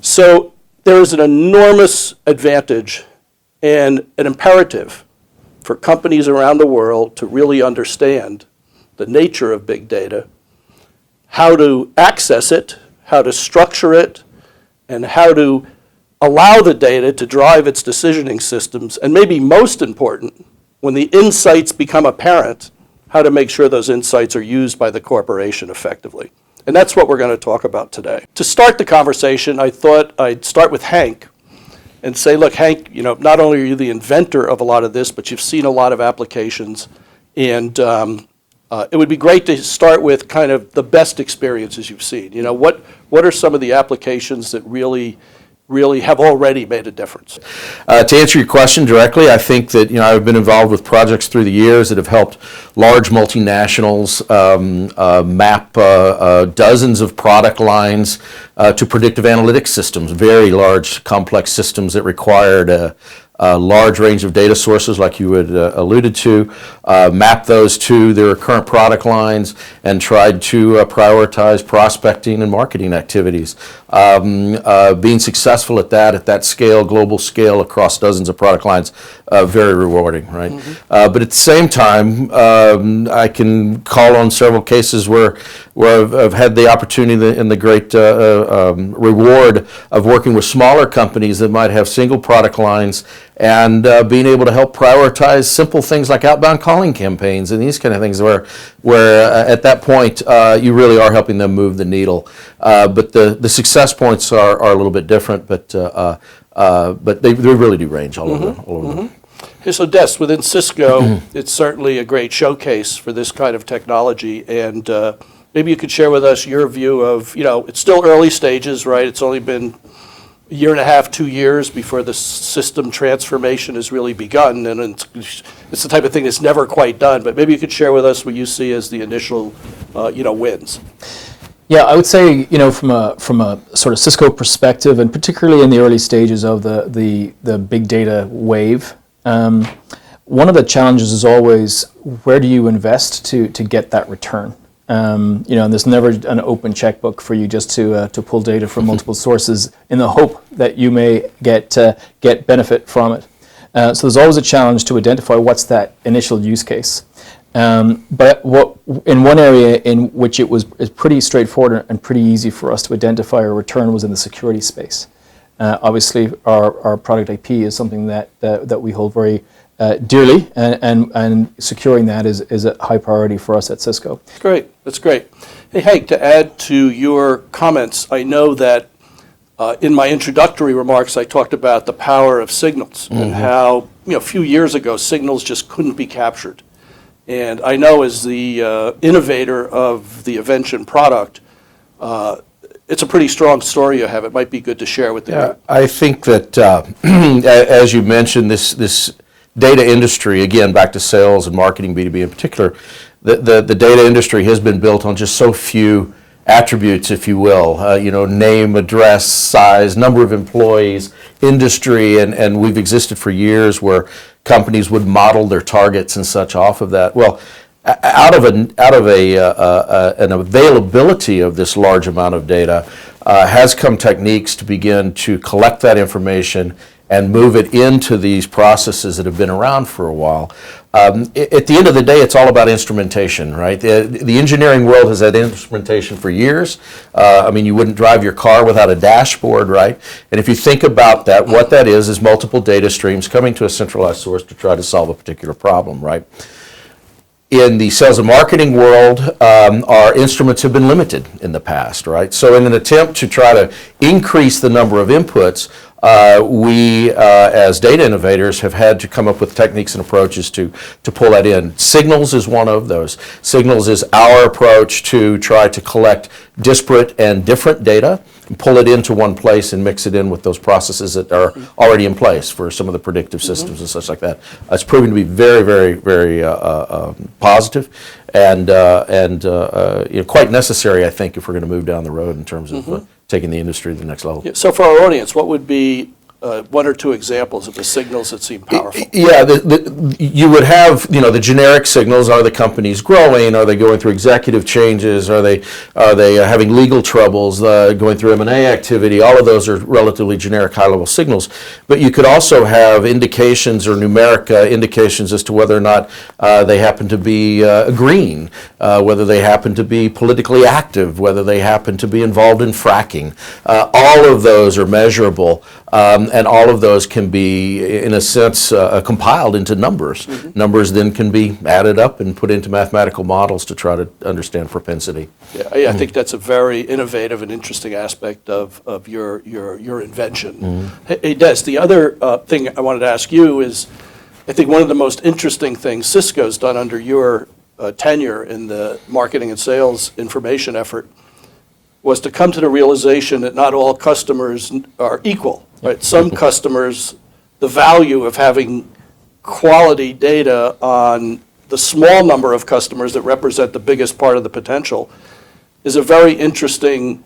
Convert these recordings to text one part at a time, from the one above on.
So there is an enormous advantage and an imperative for companies around the world to really understand the nature of big data, how to access it, how to structure it, and how to allow the data to drive its decisioning systems, and maybe most important, when the insights become apparent, how to make sure those insights are used by the corporation effectively. And that's what we're going to talk about today. To start the conversation, I thought I'd start with Hank and say, look, Hank, not only are you the inventor of a lot of this, but you've seen a lot of applications, and it would be great to start with kind of the best experiences you've seen. What are some of the applications that really have already made a difference? To answer your question directly, I think that I've been involved with projects through the years that have helped large multinationals map dozens of product lines to predictive analytics systems, very large, complex systems that required a large range of data sources, like you had alluded to, map those to their current product lines, and tried to prioritize prospecting and marketing activities. Being successful at that scale, global scale, across dozens of product lines, very rewarding, right? But at the same time, I can call on several cases where I've had the opportunity and the great reward of working with smaller companies that might have single product lines, and being able to help prioritize simple things like outbound calling campaigns and these kind of things where at that point you really are helping them move the needle. But the success points are a little bit different, but they really do range all over. Okay, so Des, within Cisco, it's certainly a great showcase for this kind of technology, and maybe you could share with us your view of, it's still early stages, right? It's only been a year and a half, 2 years before the system transformation has really begun, and it's the type of thing that's never quite done, but maybe you could share with us what you see as the initial, wins. Yeah, I would say, from a sort of Cisco perspective, and particularly in the early stages of the big data wave, one of the challenges is always, where do you invest to get that return? And there's never an open checkbook for you just to pull data from multiple sources in the hope that you may get benefit from it. So there's always a challenge to identify what's that initial use case. But in one area in which it's pretty straightforward and pretty easy for us to identify a return was in the security space. Obviously, our product IP is something that we hold very dearly, and securing that is a high priority for us at Cisco. That's great. Hey, Hank, to add to your comments, I know that in my introductory remarks, I talked about the power of signals and how, a few years ago, signals just couldn't be captured. And I know as the innovator of the Avention product, it's a pretty strong story you have. It might be good to share with the group. I think that, as you mentioned, this data industry, again, back to sales and marketing, B2B in particular, the data industry has been built on just so few attributes, if you will, name, address, size, number of employees, industry, and we've existed for years where companies would model their targets and such off of that. Well, out of an availability of this large amount of data has come techniques to begin to collect that information and move it into these processes that have been around for a while. At the end of the day, it's all about instrumentation, right? The engineering world has had instrumentation for years. You wouldn't drive your car without a dashboard, right? And if you think about that, what that is multiple data streams coming to a centralized source to try to solve a particular problem, right? In the sales and marketing world, our instruments have been limited in the past, right? So in an attempt to try to increase the number of inputs, we, as data innovators, have had to come up with techniques and approaches to pull that in. Signals is one of those. Signals is our approach to try to collect disparate and different data, and pull it into one place and mix it in with those processes that are already in place for some of the predictive systems and such like that. It's proven to be very, very, very positive and quite necessary, I think, if we're going to move down the road in terms of taking the industry to the next level. Yeah, so for our audience, what would be one or two examples of the signals that seem powerful. Yeah, you would have, the generic signals. Are the companies growing? Are they going through executive changes? Are they having legal troubles, going through M&A activity? All of those are relatively generic high-level signals. But you could also have indications or numeric indications as to whether or not they happen to be green, whether they happen to be politically active, whether they happen to be involved in fracking. All of those are measurable. And all of those can be, in a sense, compiled into numbers. Mm-hmm. Numbers then can be added up and put into mathematical models to try to understand propensity. Yeah, I think that's a very innovative and interesting aspect of your invention. Mm-hmm. Hey, Des, the other thing I wanted to ask you is, I think one of the most interesting things Cisco's done under your tenure in the marketing and sales information effort was to come to the realization that not all customers are equal. Right? Some customers, the value of having quality data on the small number of customers that represent the biggest part of the potential is a very interesting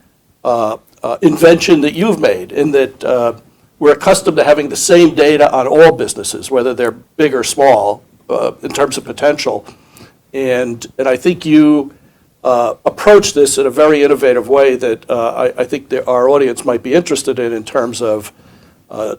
invention that you've made, in that we're accustomed to having the same data on all businesses, whether they're big or small, in terms of potential. And I think you approach this in a very innovative way that I think that our audience might be interested in terms of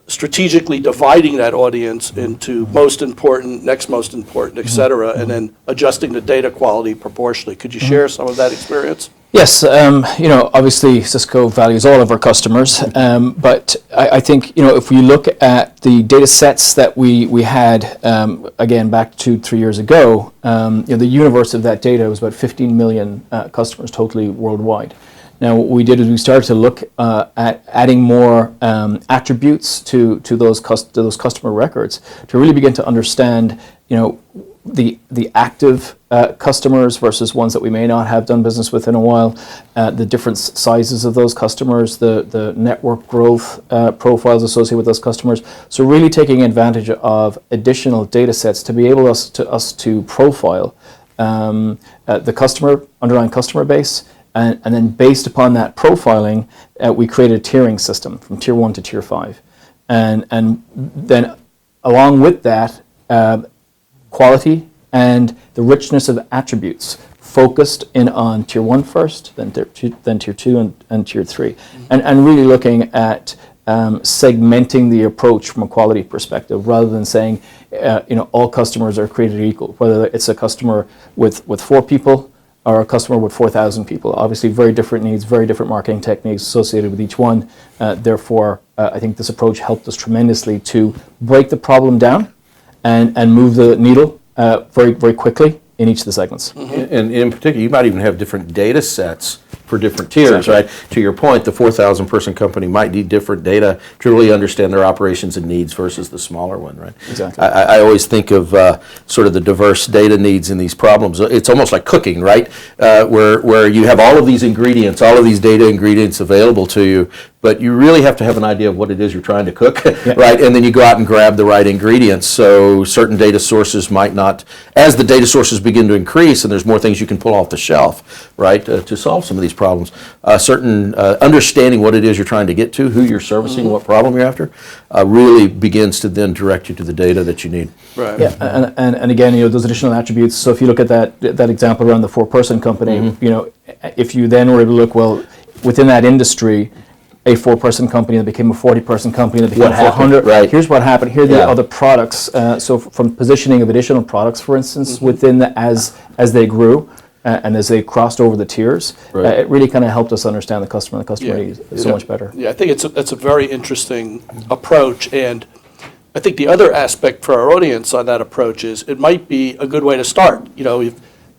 strategically dividing that audience into most important, next most important, et cetera, and then adjusting the data quality proportionally. Could you share some of that experience? Yes, obviously Cisco values all of our customers, but I think, if we look at the data sets that we had, again, back 2-3 years ago, the universe of that data was about 15 million customers totally worldwide. Now, what we did is we started to look at adding more attributes to those customer records to really begin to understand, the active customers versus ones that we may not have done business with in a while, the different sizes of those customers, the network growth profiles associated with those customers. So really taking advantage of additional data sets to be able to profile the underlying customer base. And then based upon that profiling, we created a tiering system from tier 1 to tier 5. And then along with that, quality and the richness of attributes focused in on tier 1 first, then tier 2 and tier 3. And really looking at segmenting the approach from a quality perspective, rather than saying, all customers are created equal, whether it's a customer with 4 people or a customer with 4,000 people. Obviously, very different needs, very different marketing techniques associated with each one. Therefore, I think this approach helped us tremendously to break the problem down and move the needle very, very quickly in each of the segments. Mm-hmm. And in particular, you might even have different data sets for different tiers, right? To your point, the 4,000 person company might need different data to really understand their operations and needs versus the smaller one, right? Exactly. I always think of sort of the diverse data needs in these problems. It's almost like cooking, right? Where you have all of these ingredients, all of these data ingredients available to you, but you really have to have an idea of what it is you're trying to cook, right? And then you go out and grab the right ingredients. So certain data sources might not, as the data sources begin to increase and there's more things you can pull off the shelf, right, to solve some of these problems, certain understanding what it is you're trying to get to, who you're servicing, what problem you're after, really begins to then direct you to the data that you need. Right. Yeah, and again, those additional attributes. So if you look at that example around the 4-person company, if you then were able to look, well, within that industry, a 4-person company that became a 40-person company that became 400. Right. Here's what happened. Here are the other products. So from positioning of additional products, for instance, within as they grew and as they crossed over the tiers, it really kind of helped us understand the customer and the customer needs so much better. Yeah, I think that's a very interesting approach. And I think the other aspect for our audience on that approach is it might be a good way to start.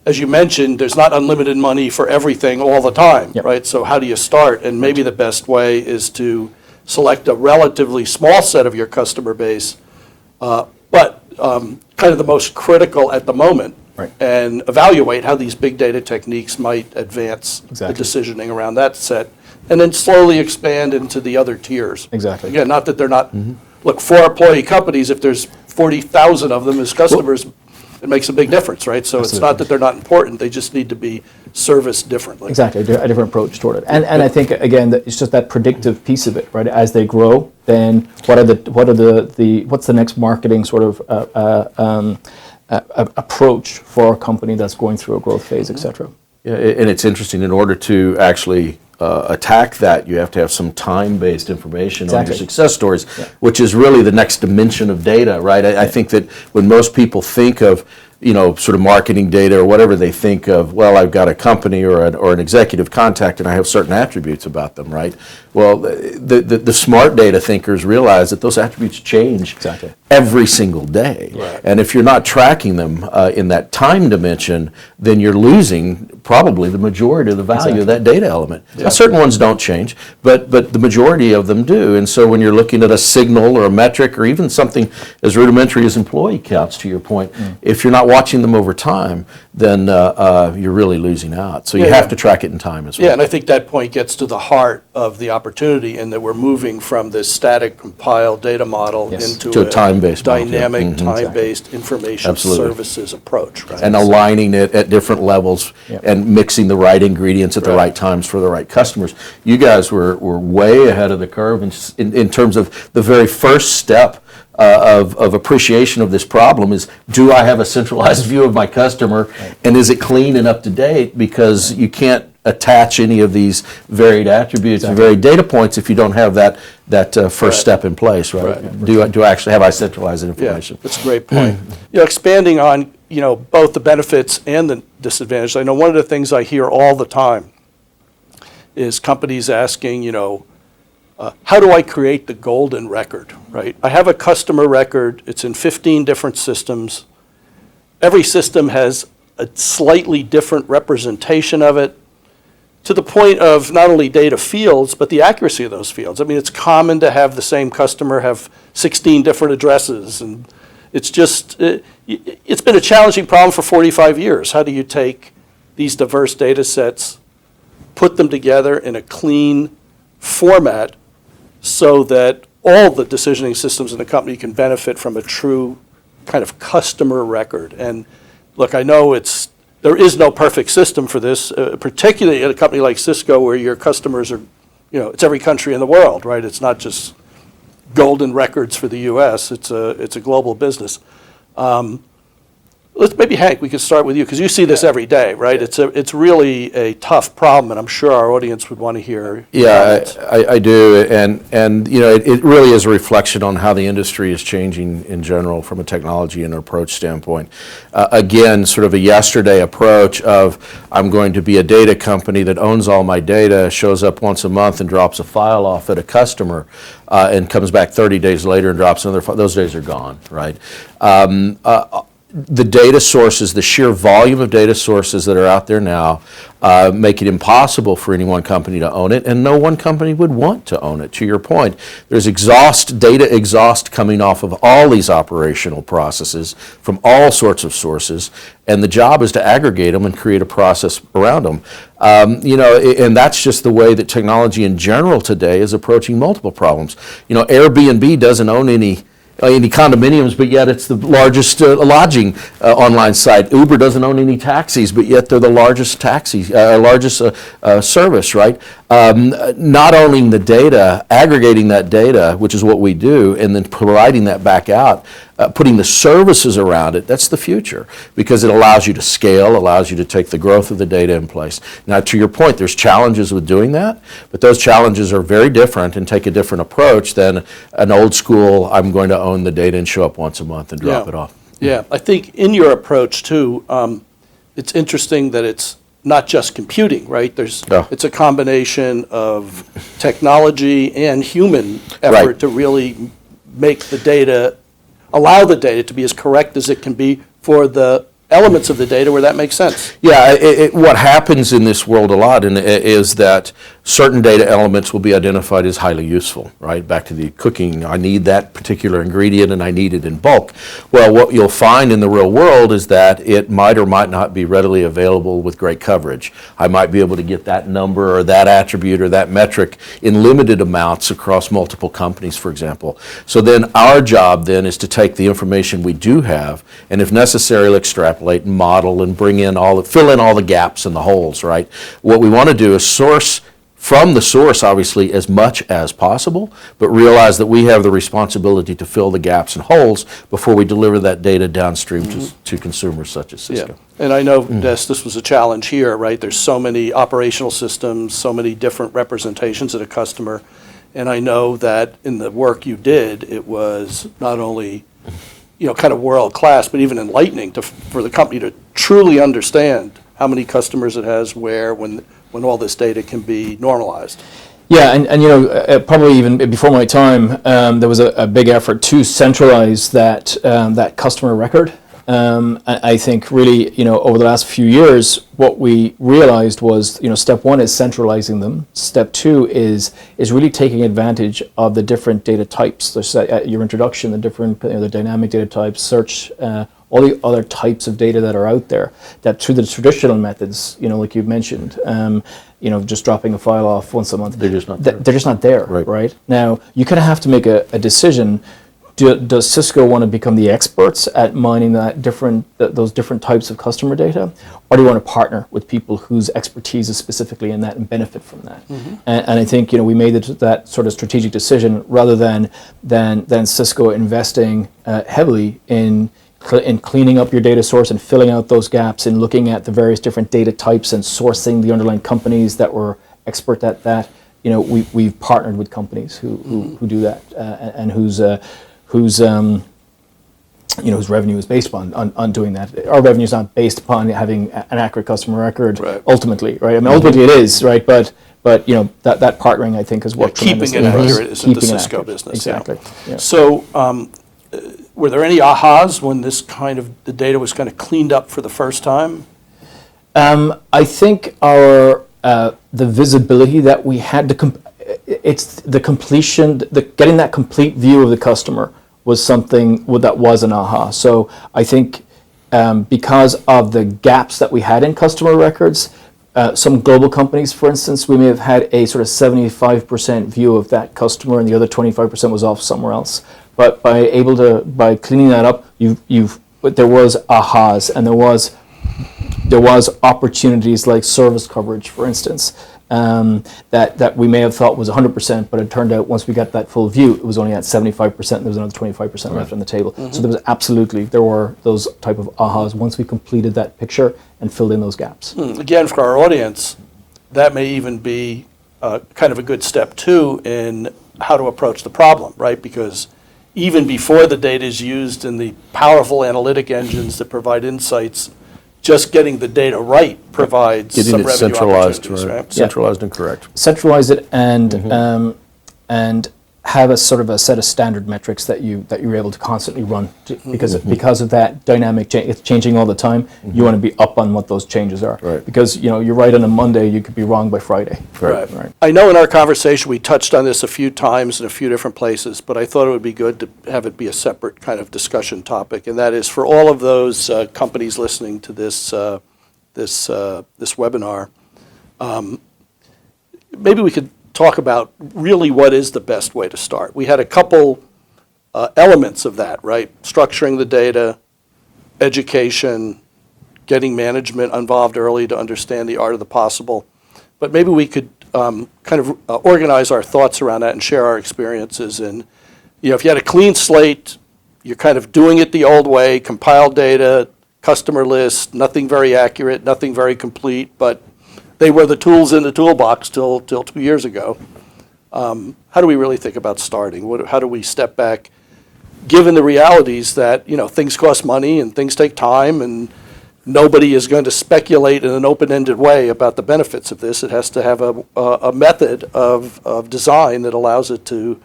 As you mentioned, there's not unlimited money for everything all the time, right? So how do you start? And maybe the best way is to select a relatively small set of your customer base, but kind of the most critical at the moment, and evaluate how these big data techniques might advance the decisioning around that set, and then slowly expand into the other tiers. Exactly. Again, not that they're not, look, 4 employee companies, if there's 40,000 of them as customers, it makes a big difference, right? So it's not that they're not important, they just need to be serviced differently. Exactly, a different approach toward it. And I think, again, that it's just that predictive piece of it, right? As they grow, then what's the next marketing sort of approach for a company that's going through a growth phase, et cetera? Yeah, and it's interesting, in order to actually attack that, you have to have some time-based information on your success stories, which is really the next dimension of data, right? I think that when most people think of, sort of marketing data or whatever, they think of, well, I've got a company or an executive contact and I have certain attributes about them, right? Well, the smart data thinkers realize that those attributes change every single day. Right. And if you're not tracking them in that time dimension, then you're losing probably the majority of the value of that data element. Now, certain ones don't change, but the majority of them do. And so when you're looking at a signal or a metric or even something as rudimentary as employee counts, to your point, if you're not watching them over time, then you're really losing out. So you have to track it in time as well. Yeah, and I think that point gets to the heart of the opportunity in that we're moving from this static compiled data model into a time-based model, dynamic, time-based information services approach. Right? And aligning it at different levels and mixing the right ingredients at the right times for the right customers. You guys were way ahead of the curve in terms of the very first step of appreciation of this problem is, do I have a centralized view of my customer, and is it clean and up to date? Because you can't attach any of these varied attributes and varied data points if you don't have that first step in place, right? Do I actually have I centralized that information? Yeah, that's a great point. Expanding on both the benefits and the disadvantages. I know one of the things I hear all the time is companies asking, how do I create the golden record, right? I have a customer record. It's in 15 different systems. Every system has a slightly different representation of it, to the point of not only data fields, but the accuracy of those fields. I mean, it's common to have the same customer have 16 different addresses, and it's just, it's been a challenging problem for 45 years. How do you take these diverse data sets, put them together in a clean format so that all the decisioning systems in the company can benefit from a true kind of customer record? And look, I know there is no perfect system for this, particularly at a company like Cisco where your customers are, it's every country in the world, right? It's not just golden records for the U.S. It's a global business. Maybe Hank, we could start with you because you see this every day, right? It's really a tough problem, and I'm sure our audience would want to hear. Yeah, I do, and it really is a reflection on how the industry is changing in general from a technology and approach standpoint. Again, sort of a yesterday approach of, I'm going to be a data company that owns all my data, shows up once a month and drops a file off at a customer, and comes back 30 days later and drops another file. Those days are gone, right? The data sources, the sheer volume of data sources that are out there now make it impossible for any one company to own it, and no one company would want to own it. To your point, there's data exhaust coming off of all these operational processes from all sorts of sources, and the job is to aggregate them and create a process around them. And that's just the way that technology in general today is approaching multiple problems. Airbnb doesn't own any condominiums, but yet it's the largest lodging online site. Uber doesn't own any taxis, but yet they're the largest service, right? Not owning the data, aggregating that data, which is what we do, and then providing that back out, putting the services around it, that's the future, because it allows you to scale, allows you to take the growth of the data in place. Now, to your point, there's challenges with doing that, but those challenges are very different and take a different approach than an old school, I'm going to own the data and show up once a month and drop it off. Yeah, I think in your approach too, it's interesting that it's not just computing, right? It's a combination of technology and human effort to really make the data, allow the data to be as correct as it can be for the elements of the data where that makes sense. Yeah, what happens in this world a lot is that certain data elements will be identified as highly useful, right? Back to the cooking, I need that particular ingredient and I need it in bulk. Well, what you'll find in the real world is that it might or might not be readily available with great coverage. I might be able to get that number or that attribute or that metric in limited amounts across multiple companies, for example. So then our job then is to take the information we do have and if necessary extract and model and fill in all the gaps and the holes, right? What we want to do is source from the source, obviously, as much as possible, but realize that we have the responsibility to fill the gaps and holes before we deliver that data downstream to consumers such as Cisco. Yeah. And I know, Des, this was a challenge here, right? There's so many operational systems, so many different representations of a customer, and I know that in the work you did, it was not only kind of world class, but even enlightening for the company to truly understand how many customers it has, where, when all this data can be normalized. Yeah, and probably even before my time, there was a big effort to centralize that customer record. I think really, over the last few years, what we realized was, step one is centralizing them. Step two is really taking advantage of the different data types. There's your introduction, the different, the dynamic data types, search, all the other types of data that are out there. That through the traditional methods, like you've mentioned, just dropping a file off once a month. They're just not there. They're just not there, right? Now you kind of have to make a decision. Does Cisco want to become the experts at mining those different types of customer data, or do you want to partner with people whose expertise is specifically in that and benefit from that? Mm-hmm. And I think we made that sort of strategic decision rather than Cisco investing heavily in cleaning up your data source and filling out those gaps and looking at the various different data types and sourcing the underlying companies that were expert at that. We've partnered with companies who do that and whose revenue is based on doing that. Our revenue is not based upon having an accurate customer record, right. Ultimately, right? I mean, ultimately it is, right? But that partnering, I think, is what keeping it accurate is the Cisco business. Exactly. Yeah. So, were there any ahas when the data was kind of cleaned up for the first time? I think the visibility that we had it's the completion, getting that complete view of the customer was something that was an aha. So I think because of the gaps that we had in customer records, some global companies, for instance, we may have had a sort of 75% view of that customer and the other 25% was off somewhere else. But by cleaning that up, there was ahas and there was opportunities like service coverage, for instance, that we may have thought was 100%, but it turned out once we got that full view, it was only at 75%, and there was another 25% left on the table. Mm-hmm. So there were those type of ahas once we completed that picture and filled in those gaps. Again, for our audience, that may even be kind of a good step too in how to approach the problem, right? Because even before the data is used in the powerful analytic engines that provide insights, just getting the data right provides some revenue opportunities, right? Centralized and correct. Centralize it and have a sort of a set of standard metrics that you're able to constantly run because of that dynamic change. It's changing all the time. You want to be up on what those changes are, right? Because you're right on a Monday, you could be wrong by Friday. Right. I know in our conversation we touched on this a few times in a few different places, but I thought it would be good to have it be a separate kind of discussion topic, and that is for all of those companies listening to this webinar. Maybe we could talk about really what is the best way to start. We had a couple elements of that, right? Structuring the data, education, getting management involved early to understand the art of the possible. But maybe we could kind of organize our thoughts around that and share our experiences. And if you had a clean slate, you're kind of doing it the old way, compiled data, customer list, nothing very accurate, nothing very complete, but they were the tools in the toolbox till 2 years ago. How do we really think about starting? How do we step back, given the realities that things cost money and things take time, and nobody is going to speculate in an open-ended way about the benefits of this. It has to have a method of design that allows it to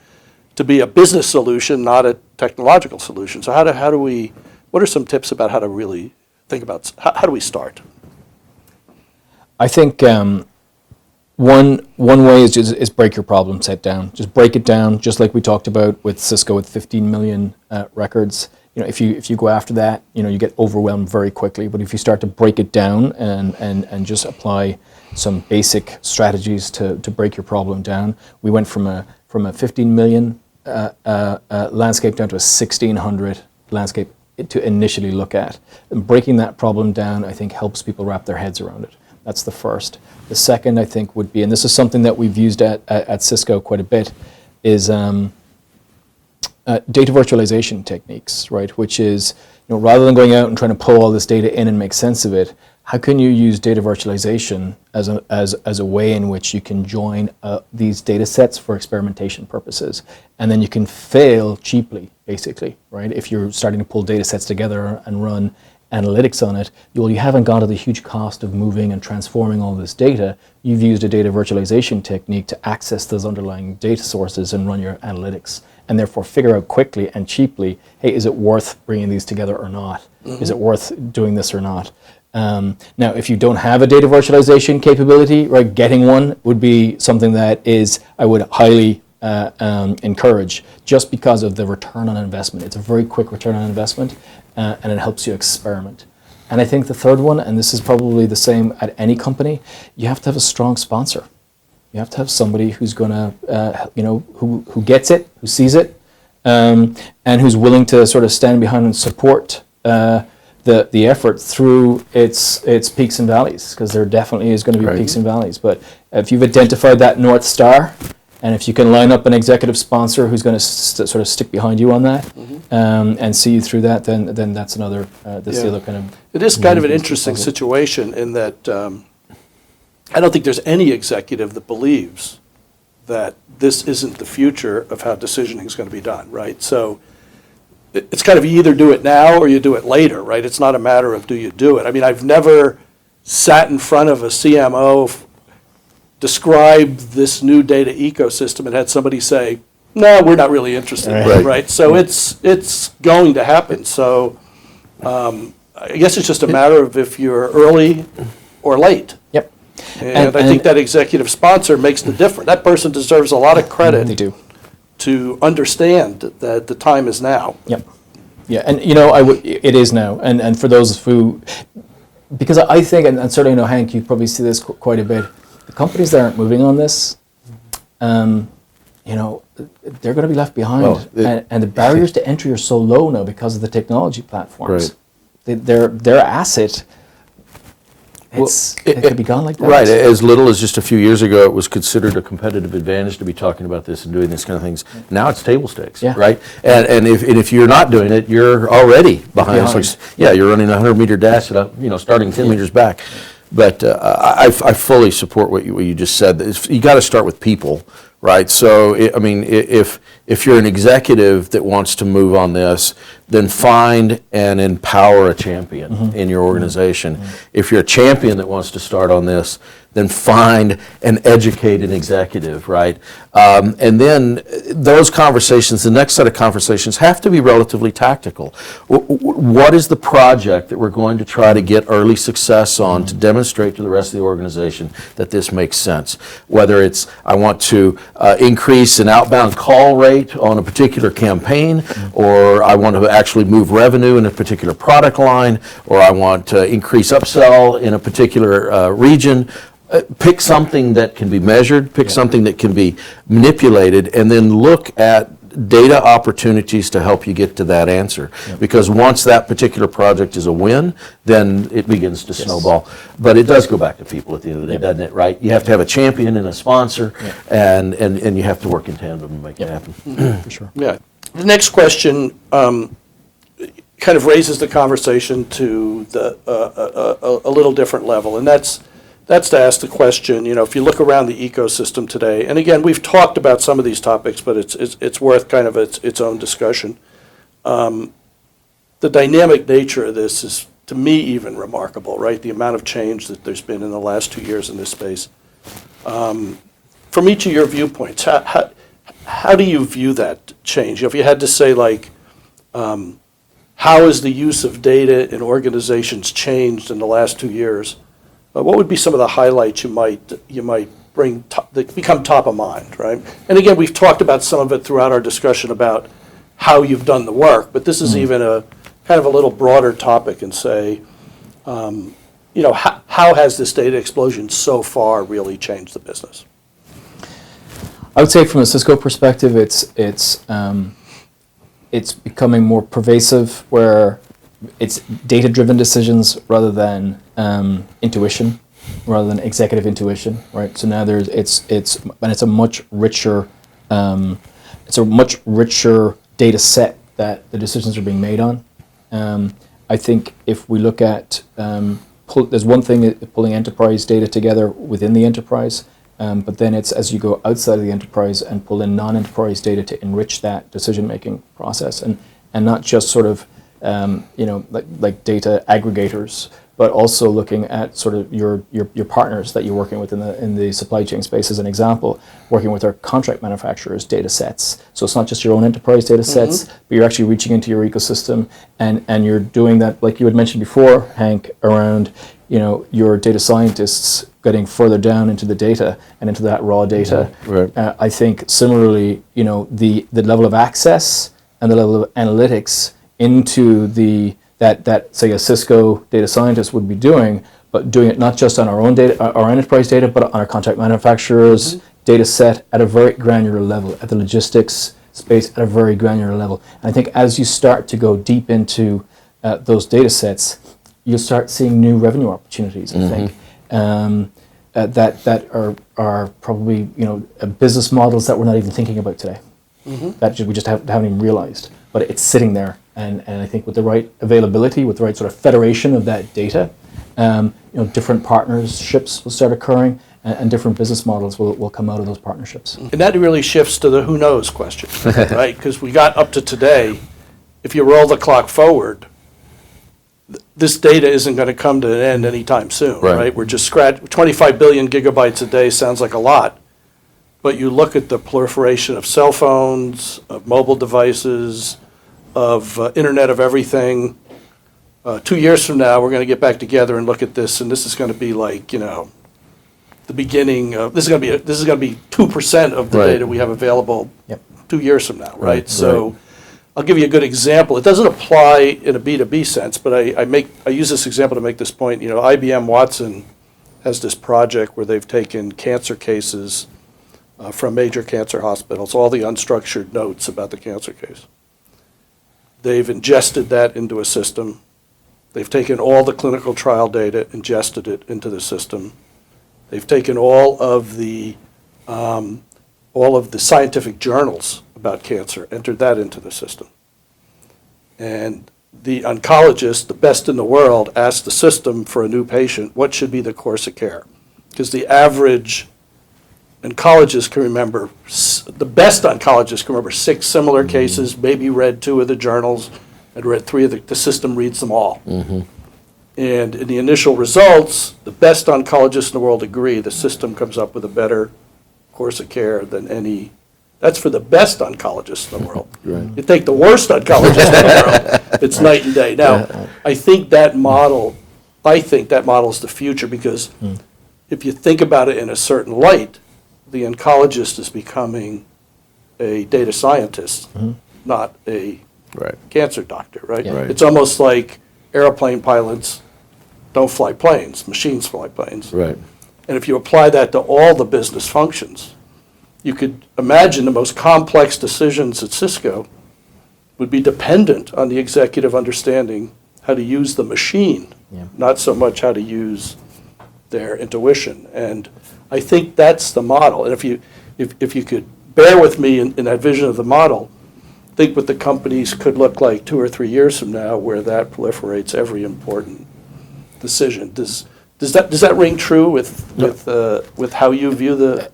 be a business solution, not a technological solution. So how do we? What are some tips about how to really think about, how do we start? I think one way is break your problem set down. Just break it down, just like we talked about with Cisco with 15 million records. If you go after that, you get overwhelmed very quickly. But if you start to break it down and just apply some basic strategies to break your problem down, we went from a 15 million landscape down to a 1,600 landscape to initially look at. And breaking that problem down, I think, helps people wrap their heads around it. That's the first. The second, I think, would be, and this is something that we've used at Cisco quite a bit, is data virtualization techniques, right? Which is, rather than going out and trying to pull all this data in and make sense of it, how can you use data virtualization as a way in which you can join these data sets for experimentation purposes, and then you can fail cheaply, basically, right? If you're starting to pull data sets together and run analytics on it, you haven't gone to the huge cost of moving and transforming all this data. You've used a data virtualization technique to access those underlying data sources and run your analytics, and therefore figure out quickly and cheaply, hey, is it worth bringing these together or not? Mm-hmm. Is it worth doing this or not? Now, if you don't have a data virtualization capability, right, getting one would be something that I would highly encourage, just because of the return on investment. It's a very quick return on investment, and it helps you experiment. And I think the third one, and this is probably the same at any company, you have to have a strong sponsor. You have to have somebody who's going to, who gets it, who sees it, and who's willing to sort of stand behind and support the effort through its peaks and valleys, because there definitely is going to be peaks and valleys. But if you've identified that North Star, and if you can line up an executive sponsor who's going to sort of stick behind you on that, and see you through that, then that's another, the other kind of... It is kind of an interesting situation in that I don't think there's any executive that believes that this isn't the future of how decisioning is going to be done, right? So it's kind of you either do it now or you do it later, right? It's not a matter of do you do it. I mean, I've never sat in front of a CMO, described this new data ecosystem, and had somebody say, no, we're not really interested in it, right? So it's going to happen. So I guess it's just a matter of if you're early or late. Yep. And I think that executive sponsor makes the difference. That person deserves a lot of credit. They do. To understand that the time is now. Yep. Yeah, and it is now. And for those who, because I think, and certainly Hank, you probably see this quite a bit, the companies that aren't moving on this, they're going to be left behind. And the barriers to entry are so low now because of the technology platforms. Right. Their asset, it could be gone like that. Right. As little as just a few years ago, it was considered a competitive advantage to be talking about this and doing these kind of things. Now it's table stakes, right? And if you're not doing it, you're already behind. You're running a 100-meter dash starting 10 meters back. But I fully support what you just said. You got to start with people, right? So if you're an executive that wants to move on this, then find and empower a champion in your organization. If you're a champion that wants to start on this, then find and educate an executive, right? And then those conversations, the next set of conversations, have to be relatively tactical. What is the project that we're going to try to get early success on to demonstrate to the rest of the organization that this makes sense? Whether it's, I want to increase an outbound call rate on a particular campaign, or I want to actually move revenue in a particular product line, or I want to increase upsell in a particular region. Pick something that can be measured, pick something that can be manipulated, and then look at data opportunities to help you get to that answer. Because once that particular project is a win, then it begins to snowball. But it does go back to people at the end of the day, doesn't it, right? You have to have a champion and a sponsor, and you have to work in tandem to make it happen. For sure. Yeah. The next question kind of raises the conversation to a little different level, and that's to ask the question, if you look around the ecosystem today, and again, we've talked about some of these topics, but it's worth kind of its own discussion. The dynamic nature of this is, to me, even remarkable, right? The amount of change that there's been in the last 2 years in this space. From each of your viewpoints, how do you view that change? If you had to say, like, how has the use of data in organizations changed in the last 2 years? What would be some of the highlights you might bring that become top of mind, right? And again, we've talked about some of it throughout our discussion about how you've done the work, but this is even a kind of a little broader topic and say, how has this data explosion so far really changed the business? I would say from a Cisco perspective, it's becoming more pervasive, where it's data-driven decisions rather than intuition, rather than executive intuition, right? So now it's a much richer data set that the decisions are being made on. I think if we look at there's one thing pulling enterprise data together within the enterprise. But then it's as you go outside of the enterprise and pull in non-enterprise data to enrich that decision-making process, and not just sort of like data aggregators, but also looking at sort of your partners that you're working with in the supply chain space. As an example, working with our contract manufacturers' data sets. So it's not just your own enterprise data sets, but you're actually reaching into your ecosystem, and you're doing that, like you had mentioned before, Hank, around your data scientists getting further down into the data and into that raw data. Right. I think similarly, the level of access and the level of analytics into that say a Cisco data scientist would be doing, but doing it not just on our own data, our enterprise data, but on our contract manufacturers' data set at a very granular level, at the logistics space at a very granular level. And I think as you start to go deep into those data sets, you'll start seeing new revenue opportunities, I think, that are probably business models that we're not even thinking about today, that we just haven't even realized. But it's sitting there, and I think with the right availability, with the right sort of federation of that data, different partnerships will start occurring, and different business models will come out of those partnerships. And that really shifts to the who knows question, right? Because we got up to today. If you roll the clock forward, this data isn't going to come to an end anytime soon, right? We're just 25 billion gigabytes a day sounds like a lot, but you look at the proliferation of cell phones, of mobile devices, of Internet of Everything. 2 years from now, we're going to get back together and look at this, and this is going to be like, the beginning of, this is going to be 2% of the data we have available 2 years from now, right? So I'll give you a good example. It doesn't apply in a B2B sense, but I use this example to make this point. IBM Watson has this project where they've taken cancer cases from major cancer hospitals, all the unstructured notes about the cancer case. They've ingested that into a system. They've taken all the clinical trial data, ingested it into the system. They've taken all of the scientific journals about cancer, entered that into the system. And the oncologist, the best in the world, asked the system for a new patient, what should be the course of care? Because the average oncologist can remember, the best oncologist can remember 6 similar cases, maybe read 2 of the journals, and read 3 of the system reads them all. And in the initial results, the best oncologists in the world agree the system comes up with a better course of care than any. That's for the best oncologists in the world. You take the worst oncologist in the world, it's night and day. Now, I think that model is the future, because if you think about it in a certain light, the oncologist is becoming a data scientist, not a cancer doctor, right? It's almost like airplane pilots don't fly planes, machines fly planes. And if you apply that to all the business functions, you could imagine the most complex decisions at Cisco would be dependent on the executive understanding how to use the machine, not so much how to use their intuition. And I think that's the model. And if you could bear with me in that vision of the model, think what the companies could look like 2 or 3 years from now, where that proliferates every important decision. Does that ring true with how you view the?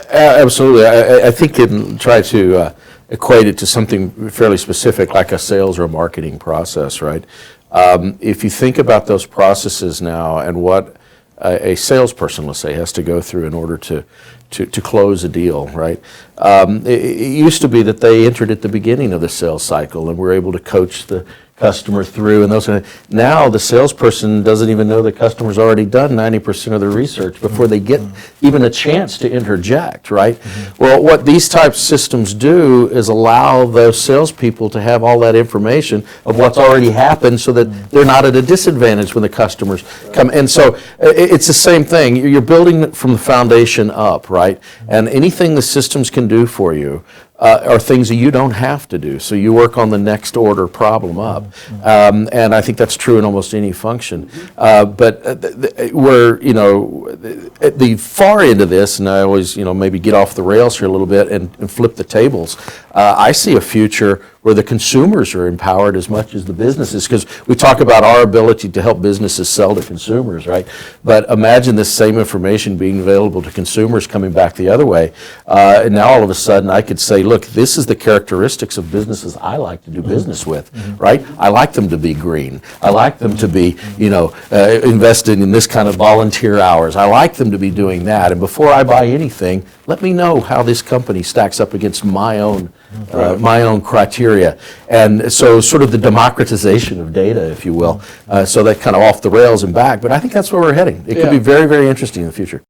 Absolutely. I think you can try to equate it to something fairly specific, like a sales or a marketing process, right? If you think about those processes now and what a salesperson, let's say, has to go through in order to close a deal, right? It used to be that they entered at the beginning of the sales cycle and were able to coach the customer through and those kind of, now the salesperson doesn't even know the customer's already done 90% of the research before they get even a chance to interject, right? Well, what these types of systems do is allow those salespeople to have all that information of what's already happened so that they're not at a disadvantage when the customers come. And so it's the same thing. You're building it from the foundation up, right? And anything the systems can do for you are things that you don't have to do. So you work on the next order problem up. And I think that's true in almost any function. But we're, at the far end of this, and I always, maybe get off the rails here a little bit and flip the tables, I see a future where the consumers are empowered as much as the businesses, because we talk about our ability to help businesses sell to consumers, right? But imagine this same information being available to consumers coming back the other way. And now all of a sudden I could say, look, this is the characteristics of businesses I like to do business with, right? I like them to be green. I like them to be, invested in this kind of volunteer hours. I like them to be doing that. And before I buy anything, let me know how this company stacks up against my own criteria. And so sort of the democratization of data, if you will, so that kind of off the rails and back. But I think that's where we're heading. It could be very, very interesting in the future.